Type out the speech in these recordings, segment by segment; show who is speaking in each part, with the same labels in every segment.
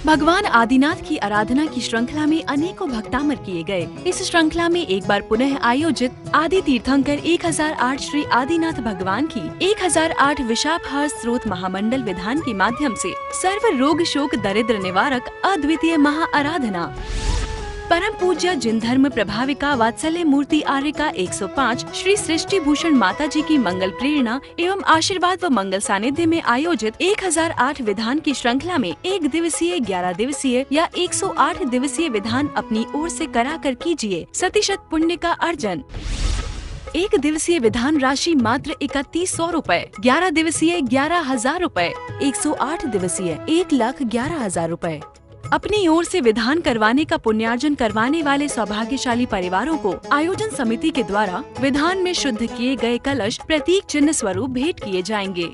Speaker 1: भगवान आदिनाथ की आराधना की श्रृंखला में अनेकों भक्तामर किए गए। इस श्रृंखला में एक बार पुनः आयोजित आदि तीर्थंकर 1008 श्री आदिनाथ भगवान की 1008 विशापहार स्रोत महामंडल विधान के माध्यम से सर्व रोग शोक दरिद्र निवारक अद्वितीय महा आराधना परम पूज्य जिन धर्म प्रभाविका वात्सल्य मूर्ति आर्य का 105 श्री सृष्टि भूषण माता जी की मंगल प्रेरणा एवं आशीर्वाद व मंगल सानिध्य में आयोजित 1008 विधान की श्रृंखला में 1 दिवसीय, 11 दिवसीय या 108 दिवसीय विधान अपनी ओर से कराकर कीजिए सतीशत पुण्य का अर्जन। 1 दिवसीय विधान राशि मात्र 3100 रूपए, 11 दिवसीय 11,000 रूपए, 108 दिवसीय 1,11,000 रूपए। अपनी ओर से विधान करवाने का पुण्यार्जन करवाने वाले सौभाग्यशाली परिवारों को आयोजन समिति के द्वारा विधान में शुद्ध किए गए कलश प्रतीक चिन्ह स्वरूप भेंट किए जाएंगे।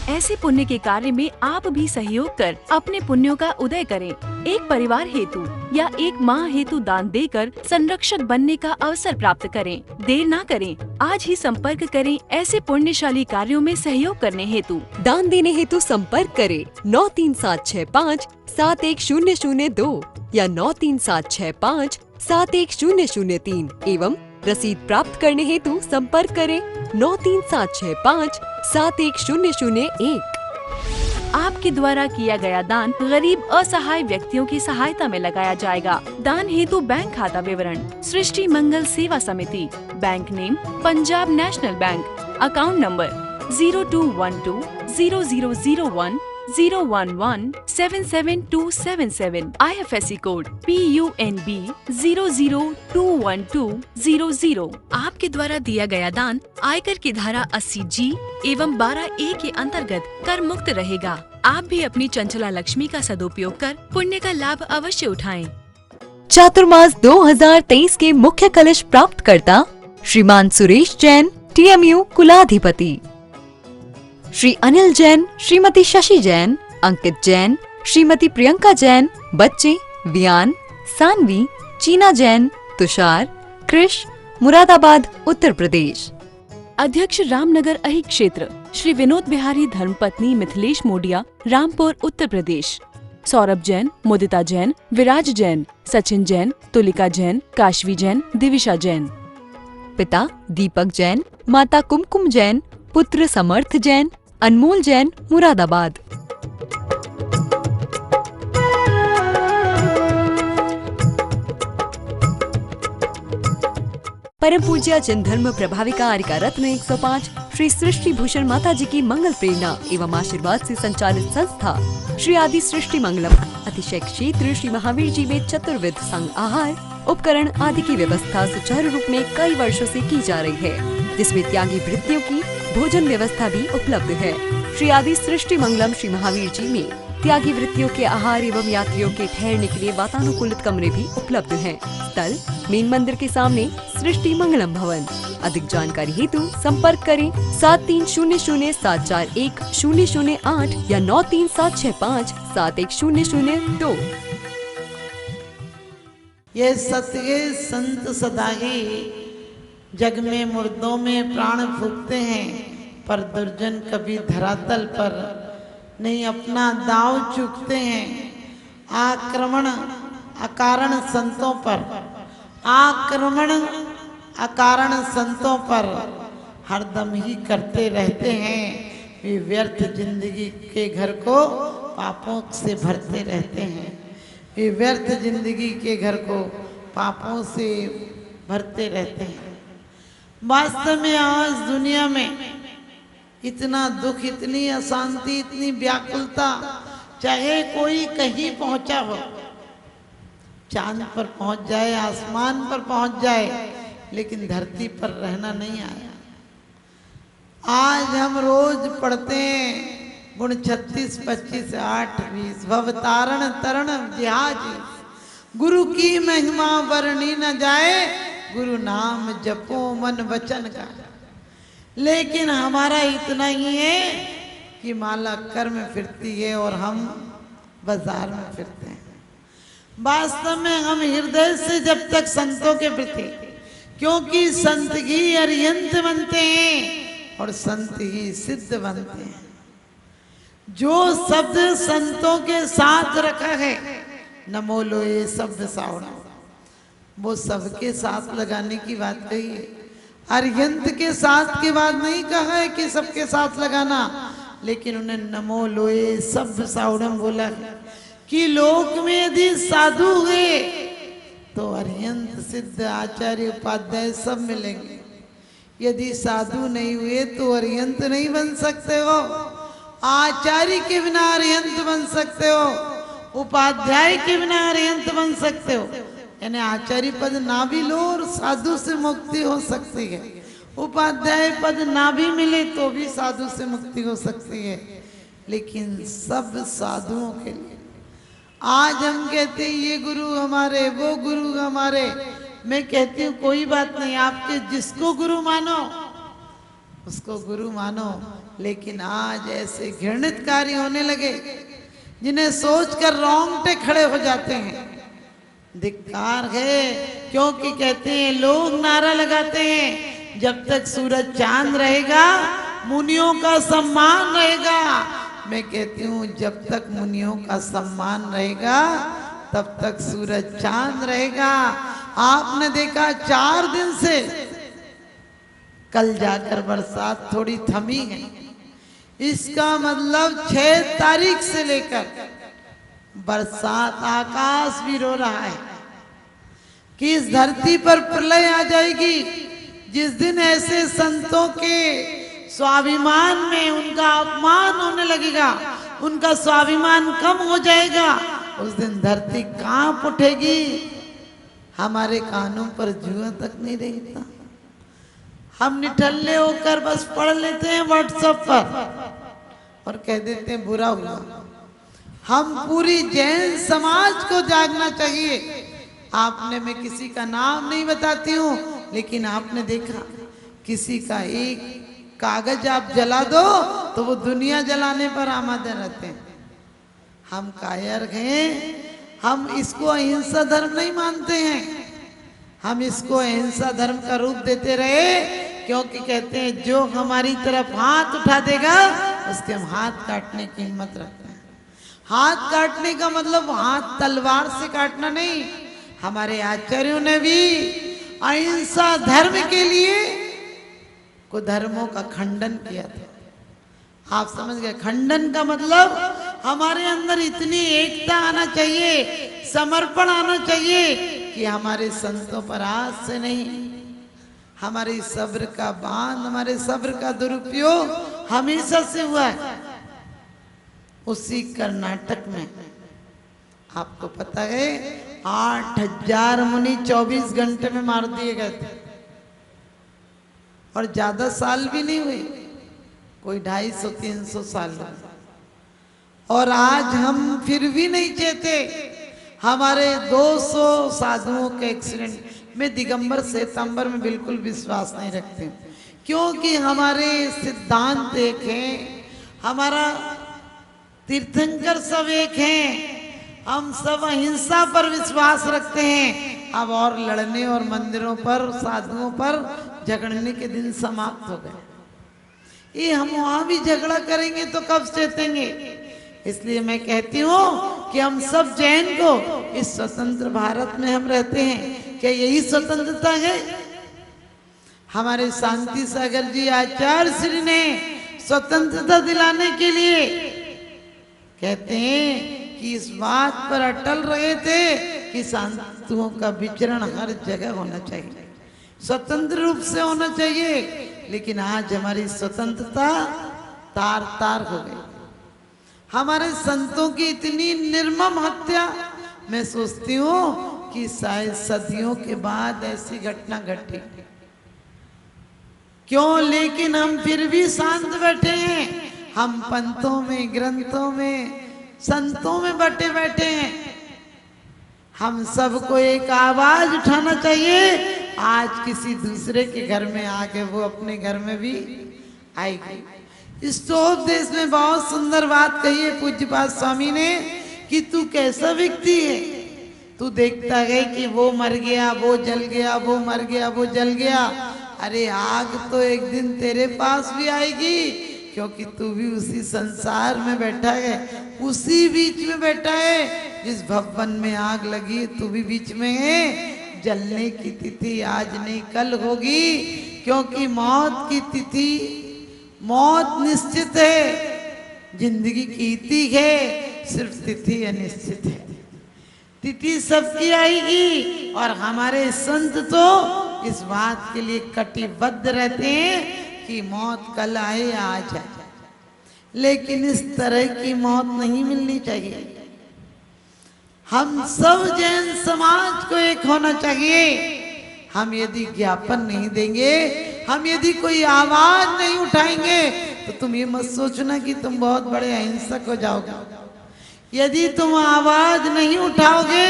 Speaker 1: ऐसे पुण्य के कार्य में आप भी सहयोग कर अपने पुण्यों का उदय करें। एक परिवार हेतु या एक माह हेतु दान देकर संरक्षक बनने का अवसर प्राप्त करें। देर ना करें, आज ही संपर्क करें ऐसे पुण्यशाली कार्यों में सहयोग करने हेतु।
Speaker 2: दान देने हेतु संपर्क करें 93765 71002 या 93765 71003 एवं रसीद प्राप्त करने हेतु संपर्क करें 93765 71001।
Speaker 1: आपके द्वारा किया गया दान गरीब असहाय व्यक्तियों की सहायता में लगाया जाएगा। दान हेतु बैंक खाता विवरण सृष्टि मंगल सेवा समिति, bank name Punjab national bank, account number 0212 0001 011-77277, IFSC code PUNB 0021200। आपके द्वारा दिया गया दान आयकर की धारा 80G एवं 12A के अंतर्गत कर मुक्त रहेगा। आप भी अपनी चंचला लक्ष्मी का सदुपयोग कर पुण्य का लाभ अवश्य उठाएं।
Speaker 2: चातुर्मास 2023 के मुख्य कलश प्राप्त करता श्रीमान सुरेश जैन, TMU कुलाधिपति, श्री अनिल जैन, श्रीमती शशि जैन, अंकित जैन, श्रीमती प्रियंका जैन, बच्चे वियान, सानवी, चीना जैन, तुषार, कृष, मुरादाबाद उत्तर प्रदेश।
Speaker 1: अध्यक्ष रामनगर अहि क्षेत्र श्री विनोद बिहारी धर्मपत्नी मिथिलेश मोडिया, रामपुर उत्तर प्रदेश। सौरभ जैन, मुदिता जैन, विराज जैन, सचिन जैन, तुलिका जैन, काशवी जैन, दिविशा जैन।
Speaker 2: पिता दीपक जैन, माता कुमकुम जैन, पुत्र समर्थ जैन, अनमोल जैन, मुरादाबाद। परम पूज्य जन धर्म प्रभाविका आर्यका रत्न 105 श्री सृष्टि भूषण माता जी की मंगल प्रेरणा एवं आशीर्वाद से संचालित संस्था श्री आदि सृष्टि मंगलम अतिशय क्षेत्र श्री महावीर जी में चतुर्विध संग आहार उपकरण आदि की व्यवस्था सुचारू रूप में कई वर्षों से की जा रही है, जिसमें त्यागी वृत्तियों की भोजन व्यवस्था भी उपलब्ध है। श्री आदि सृष्टि मंगलम श्री महावीर जी में त्यागी वृत्तियों के आहार एवं यात्रियों के ठहरने के लिए वातानुकूलित कमरे भी उपलब्ध हैं। स्थल मेन मंदिर के सामने सृष्टि मंगलम भवन। अधिक जानकारी हेतु संपर्क करें 7300741008 या 93765 71002।
Speaker 3: ये सत्य संत सदाही जग में मुर्दों में प्राण फूकते हैं, पर दुर्जन कभी धरातल पर नहीं अपना दांव चूकते हैं। आक्रमण अकारण संतों पर, आक्रमण अकारण संतों पर हरदम ही करते रहते हैं। वे व्यर्थ जिंदगी के घर को पापों से भरते रहते हैं। वे व्यर्थ जिंदगी के घर को पापों से भरते रहते हैं। वास्तव में आज दुनिया में इतना दुख, इतनी अशांति, इतनी व्याकुलता, चाहे कोई कहीं पहुंचा हो, चांद पर पहुंच जाए, आसमान पर पहुंच जाए, लेकिन धरती पर रहना नहीं आया। आज हम रोज पढ़ते हैं गुण 36, 25, 8, 20 भवतारण तरण जिहाज, गुरु की महिमा वर्णी न जाए, गुरु नाम जपो मन वचन का। लेकिन हमारा इतना ही है कि माला कर में फिरती है और हम बाजार में फिरते हैं। वास्तव में हम हृदय से जब तक संतों के प्रति, क्योंकि संत ही अरिहंत बनते हैं और संत ही सिद्ध बनते हैं। जो शब्द संतों के साथ रखा है, नमो लोए सभ्य सावड़ा, वो सबके साथ लगाने की बात कही है। अरिहंत के साथ की बात नहीं कहा है कि सबके साथ लगाना, लेकिन उन्हें नमो लोए सभ्य सावड़म बोला है कि लोक में यदि साधु हुए तो अरिहंत सिद्ध आचार्य उपाध्याय सब मिलेंगे। यदि साधु नहीं हुए तो अरिहंत नहीं बन सकते हो। आचार्य के बिना अरिहंत बन सकते हो, उपाध्याय के बिना अरिहंत बन सकते हो। यानी आचार्य पद ना भी लो और साधु से मुक्ति हो सकती है, उपाध्याय पद ना भी मिले तो भी साधु से मुक्ति हो सकती है। लेकिन सब साधुओं के लिए आज हम कहते हैं ये गुरु हमारे, वो गुरु हमारे। मैं कहती हूँ कोई बात नहीं, आपके जिसको गुरु मानो उसको गुरु मानो, लेकिन आज ऐसे घृणित कार्य होने लगे जिन्हें सोचकर रोंगटे खड़े हो जाते हैं। धिक्कार है, क्योंकि कहते हैं लोग नारा लगाते हैं जब तक सूरज चांद रहेगा मुनियों का सम्मान रहेगा। मैं कहती हूँ जब तक मुनियों का सम्मान रहेगा तब तक सूरज चांद रहेगा। आपने देखा 4 दिन से, कल जाकर बरसात थोड़ी थमी है, इसका मतलब 6 तारीख से लेकर बरसात, आकाश भी रो रहा है कि इस धरती पर प्रलय आ जाएगी। जिस दिन ऐसे संतों के स्वाभिमान में उनका अपमान होने लगेगा, उनका स्वाभिमान कम हो जाएगा, उस दिन धरती कांप उठेगी। हमारे कानों पर जुआ तक नहीं रहता। हम निठल्ले होकर बस पढ़ लेते हैं व्हाट्सएप पर और कह देते हैं बुरा हुआ। हम पूरी जैन समाज को जागना चाहिए। आपने, मैं किसी का नाम नहीं बताती हूँ, लेकिन आपने देखा किसी का एक कागज आप जला दो तो वो दुनिया जलाने पर आमादे रहते हैं। हम कायर हैं, हम इसको अहिंसा धर्म नहीं मानते हैं। हम इसको अहिंसा धर्म का रूप देते रहे क्योंकि कहते हैं जो हमारी तरफ हाथ उठा देगा उसके हम हाथ काटने की हिम्मत रखते हैं। हाथ काटने का मतलब हाथ तलवार से काटना नहीं। हमारे आचार्यों ने भी अहिंसा धर्म के लिए कुधर्मों का खंडन किया था। आप समझ गए? खंडन का मतलब हमारे अंदर इतनी एकता आना चाहिए, समर्पण आना चाहिए कि हमारे संतों पर आज से नहीं, हमारे सब्र का बांध, हमारे सब्र का दुरुपयोग हमेशा से हुआ है। उसी कर्नाटक में आपको पता है 8000 मुनि 24 घंटे में मार दिए गए थे और ज्यादा साल भी नहीं हुए, कोई 250-300 साल हुए। और आज हम फिर भी नहीं चाहते। हमारे 200 साधुओं के एक्सीडेंट में दिगंबर श्वेतांबर में बिल्कुल विश्वास नहीं रखते, क्योंकि हमारे सिद्धांत एक हैं, हमारा तीर्थंकर सब एक हैं, हम सब अहिंसा पर विश्वास रखते हैं। अब और लड़ने और मंदिरों पर, साधुओं पर झगड़ने के दिन समाप्त हो गए। ये हम वहां भी झगड़ा करेंगे तो कब चेतेंगे? इसलिए मैं कहती हूँ कि हम सब जैन को इस स्वतंत्र भारत में हम रहते हैं, क्या यही स्वतंत्रता है? हमारे शांति सागर जी आचार्य श्री ने स्वतंत्रता दिलाने के लिए कहते हैं कि इस बात पर अटल रहे थे कि साधुओं का विचरण हर जगह होना चाहिए, स्वतंत्र रूप से होना चाहिए। लेकिन आज हमारी स्वतंत्रता तार तार हो गई। हमारे संतों की इतनी निर्मम हत्या, मैं सोचती हूँ कि शायद सदियों के बाद ऐसी घटना घटी। क्यों? लेकिन हम फिर भी शांत बैठे हैं। हम पंथों में, ग्रंथों में, संतों में बटे बैठे हैं। हम सबको एक आवाज उठाना चाहिए। आज किसी दूसरे के घर में आके वो अपने घर में भी आएगी। इस उपदेश में बहुत सुंदर बात कही है पूज्यपाद स्वामी ने कि तू कैसा व्यक्ति है, तू देखता है कि वो मर गया, वो जल गया, वो मर गया, वो जल गया। अरे आग तो एक दिन तेरे पास भी आएगी, क्योंकि तू भी उसी संसार में बैठा है, उसी बीच में बैठा है। जिस भवन में आग लगी तू भी बीच में है। जलने की तिथि आज नहीं कल होगी, क्योंकि मौत की तिथि, मौत निश्चित है, जिंदगी की इति है, सिर्फ तिथि अनिश्चित है। तिथि सबकी आएगी और हमारे संत तो इस बात के लिए कटिबद्ध रहते हैं कि मौत कल आए या आज आए, लेकिन इस तरह की मौत नहीं मिलनी चाहिए। हम सब जैन समाज को एक होना चाहिए। हम यदि ज्ञापन नहीं देंगे, हम यदि कोई आवाज नहीं उठाएंगे, तो तुम ये मत सोचना कि तुम बहुत बड़े अहिंसक हो जाओगे। यदि तुम आवाज नहीं उठाओगे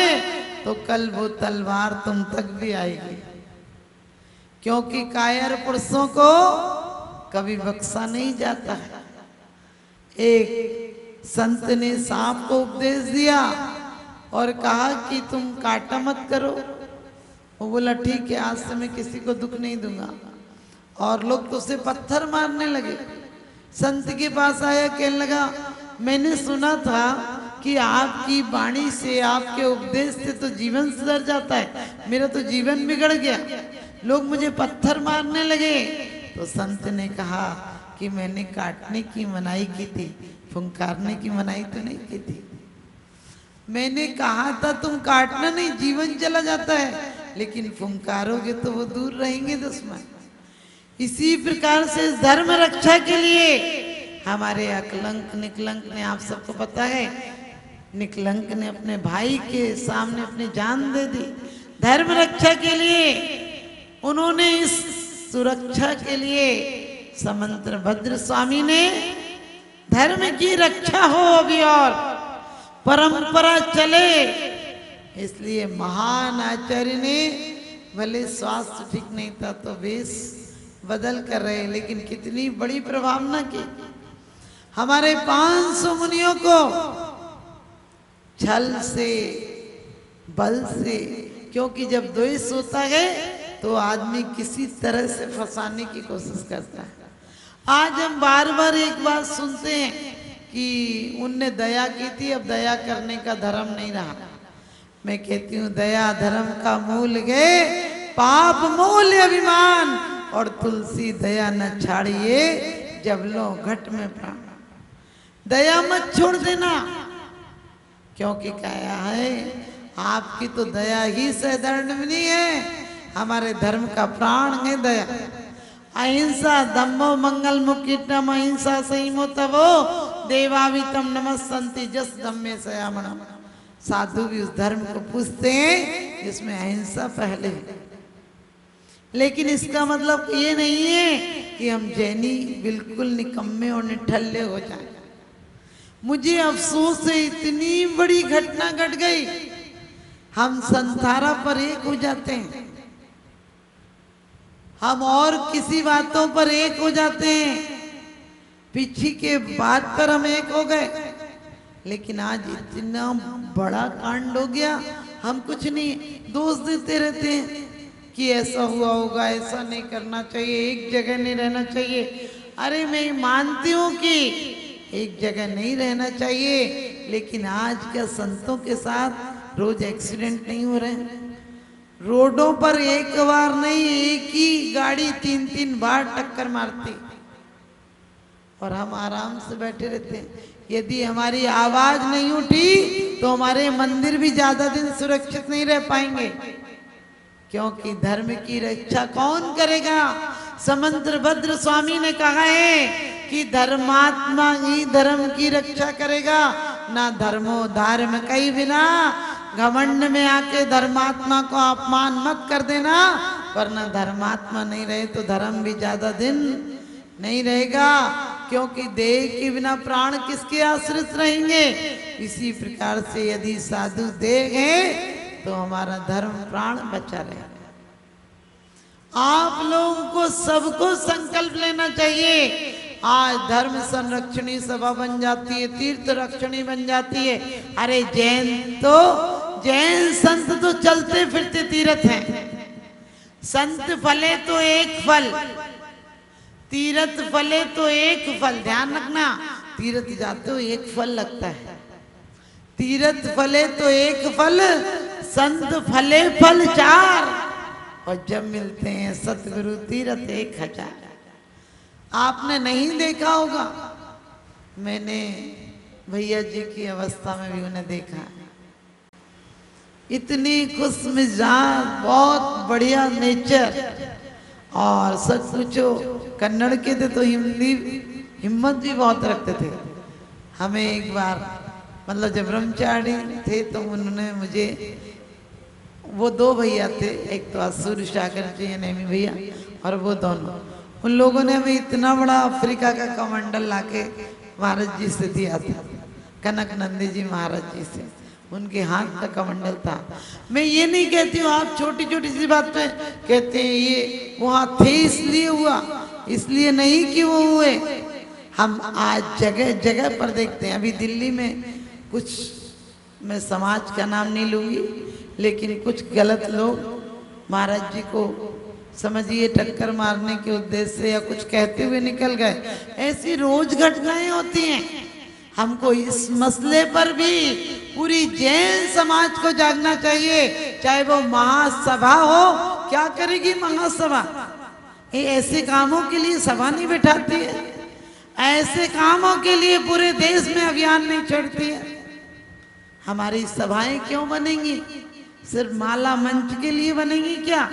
Speaker 3: तो कल वो तलवार तुम तक भी आएगी, क्योंकि कायर पुरुषों को कभी बख्शा नहीं जाता है। एक संत ने सांप को उपदेश दिया और कहा कि तुम काटा मत करो। वो बोला ठीक है, आज से मैं किसी को दुख नहीं दूंगा। और लोग तो उसे पत्थर मारने लगे। संत के पास आया, कहने लगा मैंने सुना था कि आपकी वाणी से, आपके उपदेश से तो जीवन सुधर जाता है, मेरा तो जीवन बिगड़ गया, लोग मुझे पत्थर मारने लगे। तो संत ने कहा कि मैंने काटने की मनाही की थी, फुंकारने की मनाही तो नहीं की थी। मैंने कहा था तुम काटना नहीं, जीवन चला जाता है, लेकिन फुंकारोगे तो वो दूर रहेंगे दुश्मन। इसी प्रकार से धर्म रक्षा के लिए हमारे अकलंक निकलंक ने, आप सबको पता है, निकलंक ने अपने भाई के सामने अपनी जान दे दी धर्म रक्षा के लिए। उन्होंने इस सुरक्षा के लिए, समंत्र भद्र स्वामी ने धर्म की रक्षा हो अभी और परंपरा चले, इसलिए महान आचार्य ने, भले स्वास्थ्य ठीक नहीं था तो वेश बदल कर रहे, लेकिन कितनी बड़ी प्रभावना की। हमारे 500 मुनियों को छल से, बल से, क्योंकि जब द्वेष होता है तो आदमी किसी तरह से फंसाने की कोशिश करता है। आज हम बार बार एक बात सुनते हैं कि उनने दया की थी, अब दया करने का धर्म नहीं रहा। मैं कहती हूँ दया धर्म का मूल है, पाप मूल अभिमान, और तुलसी दया न छाड़िए जब लो घट में प्राण। दया मत छोड़ देना, क्योंकि क्या है, आपकी तो दया ही सदंडनी है। हमारे धर्म का प्राण है दया। अहिंसा दम्भो मंगल मुक्तिटम, अहिंसा संयमो तवो देवावितम नमस्सन्ति जस धम्मे सयामणम। साधु भी उस धर्म को पूछते हैं जिसमें अहिंसा पहले है। लेकिन इसका मतलब ये नहीं है कि हम जैनी बिल्कुल निकम्मे और निठल्ले हो जाएं। मुझे अफसोस है, इतनी बड़ी घटना घट गई, हम संसारा पर एक हो जाते हैं, हम और किसी बातों पर एक हो जाते हैं, पीछे के बात पर हम एक हो गए। लेकिन आज इतना बड़ा कांड हो गया, हम कुछ नहीं दोष देते रहते हैं कि ऐसा हुआ होगा, ऐसा नहीं करना चाहिए, एक जगह नहीं रहना चाहिए। अरे मैं मानती हूँ कि एक जगह नहीं रहना चाहिए, लेकिन आज क्या संतों के साथ रोज एक्सीडेंट नहीं हो रहे हैं? रोडों पर एक बार नहीं, एक ही गाड़ी 3-3 बार टक्कर मारती और हम आराम से बैठे रहते हैं। यदि हमारी आवाज नहीं उठी तो हमारे मंदिर भी ज्यादा दिन सुरक्षित नहीं रह पाएंगे, क्योंकि धर्म की रक्षा कौन करेगा? समंत्र भद्र स्वामी ने कहा है कि धर्मात्मा ही धर्म की रक्षा करेगा, ना धर्मो धर्म कई बिना। घमंड में आके धर्मात्मा को अपमान मत कर देना, वरना धर्मात्मा नहीं रहे तो धर्म भी ज्यादा दिन नहीं रहेगा, क्योंकि देह के बिना प्राण किसके आश्रित रहेंगे। इसी प्रकार से यदि साधु देह है तो हमारा धर्म प्राण बचा रहेगा। आप लोगों को सबको संकल्प लेना चाहिए। आज धर्म संरक्षणी सभा बन जाती है, तीर्थ रक्षणी बन जाती है। अरे जैन संत तो चलते फिरते तीर्थ हैं। संत फले तो एक फल, तीर्थ फले तो एक फल, ध्यान रखना, तीर्थ जाते हो एक फल लगता है, तीर्थ फले तो एक फल, संत फले फल चार, और जब मिलते हैं सतगुरु तीर्थ 1000। आपने नहीं देखा होगा, मैंने भैया जी की अवस्था में भी उन्हें देखा, इतनी खुश मिजाज, बहुत बढ़िया नेचर, और सच पूछो कन्नड़ के थे तो हिम्मत भी बहुत रखते थे। हमें एक बार मतलब जब ब्रह्मचारी थे तो उन्होंने मुझे, वो 2 भैया थे, एक तो सूर्य सागर जी या नेमी भैया, और वो दोनों, उन लोगों ने हमें इतना बड़ा अफ्रीका का कमंडल लाके महाराज जी से दिया था, कनक नंदी जी महाराज जी से, उनके हाथ का कमंडल था। मैं ये नहीं कहती हूँ, आप छोटी छोटी सी बात पे कहते हैं ये वहाँ थे इसलिए हुआ, इसलिए नहीं कि वो हुए। हम आज जगह जगह पर देखते हैं, अभी दिल्ली में कुछ, मैं समाज का नाम नहीं लूंगी, लेकिन कुछ गलत लोग महाराज जी को समझिए टक्कर मारने के उद्देश्य से या कुछ कहते हुए निकल गए। ऐसी रोज घटनाएं होती हैं। हमको इस मसले पर भी पूरी जैन समाज को जागना चाहिए, चाहे वो महासभा हो। क्या करेगी महासभा? ये ऐसे कामों के लिए सभा नहीं बिठाती है, ऐसे कामों के लिए पूरे देश में अभियान नहीं छोड़ती है। हमारी सभाएं क्यों बनेंगी? सिर्फ माला मंच के लिए बनेंगी क्या?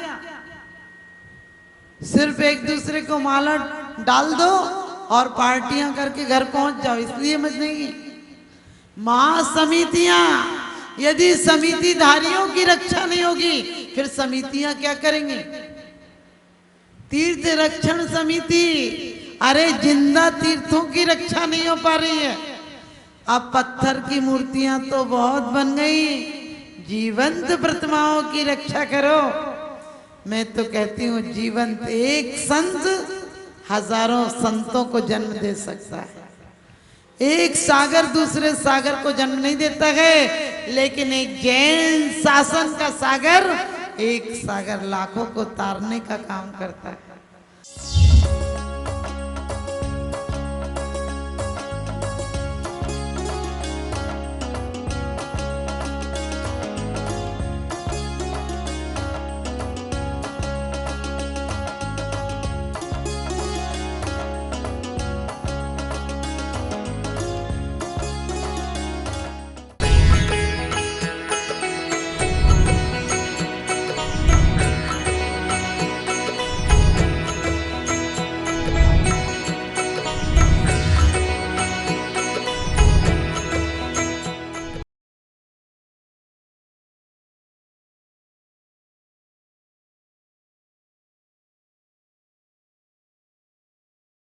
Speaker 3: सिर्फ एक दूसरे को माला डाल दो और पार्टियां करके घर पहुंच जाओ, इसलिए बनेंगी महासमितियां। यदि समितिधारियों की रक्षा नहीं होगी फिर समितियां क्या करेंगी? तीर्थ रक्षण समिति, अरे जिंदा तीर्थों की रक्षा नहीं हो पा रही है। अब पत्थर की मूर्तियां तो बहुत बन गई, जीवंत प्रतिमाओं की रक्षा करो। मैं तो कहती हूँ जीवंत एक संत हजारों संतों को जन्म दे सकता है। एक सागर दूसरे सागर को जन्म नहीं देता है, लेकिन एक जैन शासन का सागर एक सागर लाखों को तारने का काम करता है।